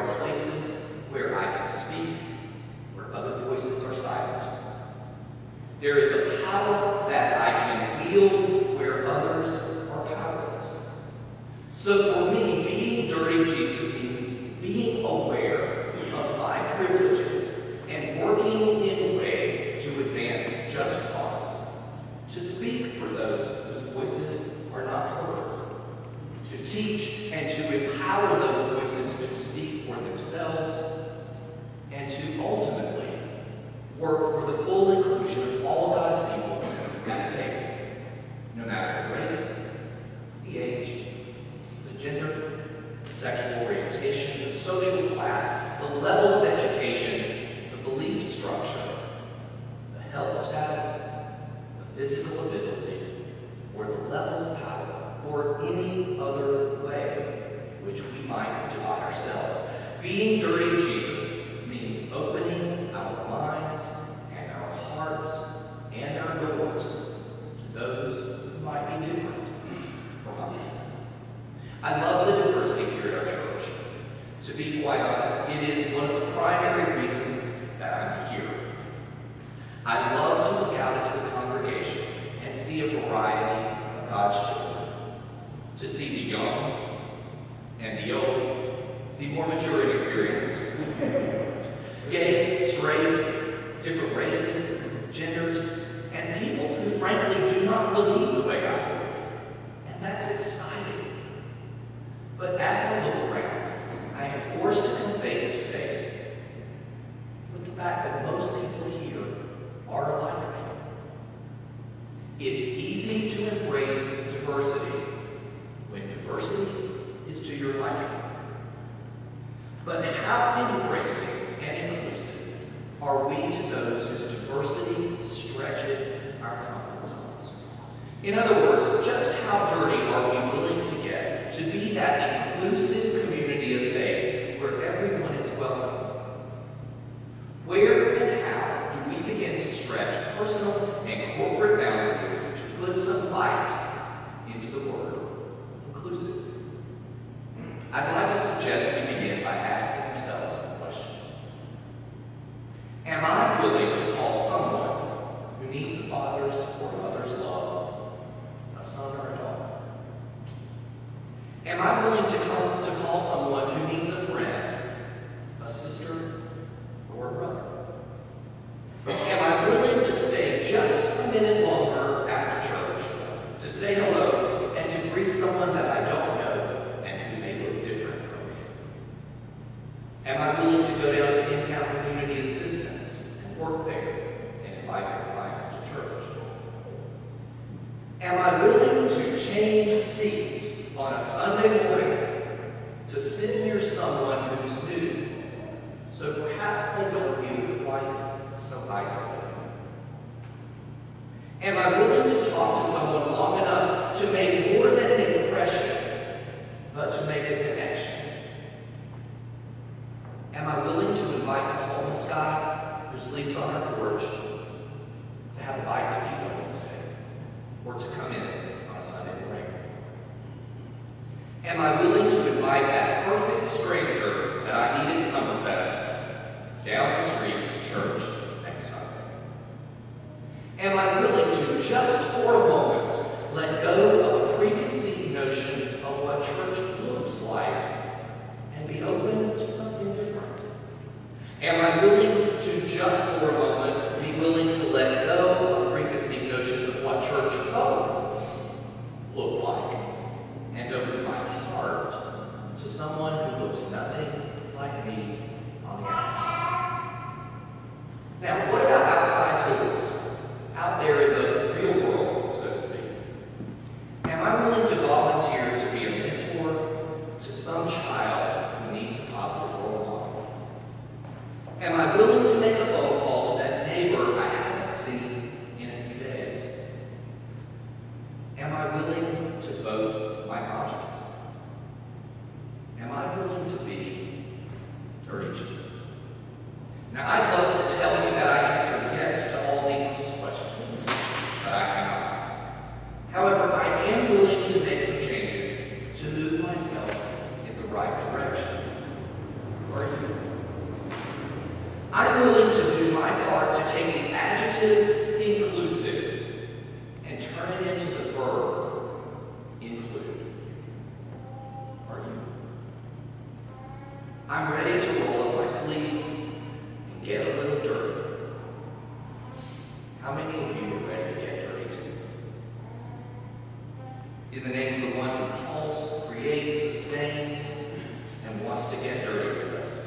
are places where I can speak, where other voices are silent. There is a power that I can wield where others are powerless. So for me, being dirty Jesus means being aware of my privileges and working in ways to advance just causes, to speak for those whose voices are not heard, to teach and to empower those voices to speak for themselves, and to ultimately work for the full inclusion of all God's people at the table, no matter the race, the age, the gender, the sexual orientation, the social class, the level of education, the belief structure, the health status, the physical ability, or the level of power, or any other way which we might divide ourselves. Being dirty Jesus means opening our minds and our hearts and our doors to those who might be different from us. I love the diversity here at our church. To be quite honest, it is one of the primary reasons that I'm here. I love to look out into the congregation and see a variety of God's children. To see the young and the old, the more mature and experienced. Gay, straight, different races, genders, and people who frankly do not believe the way I believe. And that's exciting. But as I look around, I am forced to come face to face with the fact that most people here are like me. It's easy to embrace diversity when diversity is to your liking. But how embracing and inclusive are we to those whose diversity stretches our comfort zones? In other words, just how dirty are we willing to get to be that inclusive community of faith where everyone is welcome? Where and how do we begin to stretch personal and corporate boundaries to put some light into the word inclusive? I'd like to suggest we begin by asking ourselves some questions. Am I willing to call someone who needs a father's or mother's love a son or a daughter? Am I willing to call someone who needs a friend a sister or a brother? Am I willing to stay just a minute longer after church to say hello and to greet someone that I don't know and who may look different from me? Am I willing to go down to in-town community assistance and work there and invite my clients to church? Am I willing to change seats on a Sunday morning to sit near someone who's new, so perhaps they don't feel quite so isolated? Am I willing to talk to someone long enough to make more than an impression, but to make a connection? Am I willing to invite a homeless guy who sleeps on our porch to have a bite to eat on Wednesday, or to come in on a Sunday morning? Am I willing to invite that perfect stranger that I meet at Summerfest down the street to church next Sunday? Am I willing to, just for a moment, let go of a preconceived notion of what church looks like and be open to something different? Am I willing to, just for a moment, be willing to let go of preconceived notions of what church programs look like and open my heart to someone who looks nothing like me on the outside? Now, what about outside doors? Out there in the real world, so to speak. Am I willing to volunteer to be a mentor to some child who needs a positive role model? Am I willing to make a phone call to that neighbor I haven't seen in a few days? Am I willing to vote my conscience? Am I willing to be dirty Jesus? Now, I'd love to tell you that I answered yes to all these questions, but I cannot. However, I am willing to make some changes to move myself in the right direction. For I'm willing to do my part to take the adjective inclusive and turn it into the verb include. Are you? I'm ready to roll up my sleeves and get a little dirty. How many of you are ready to get dirty too? In the name of the one who calls, creates, sustains, and wants to get dirty with us.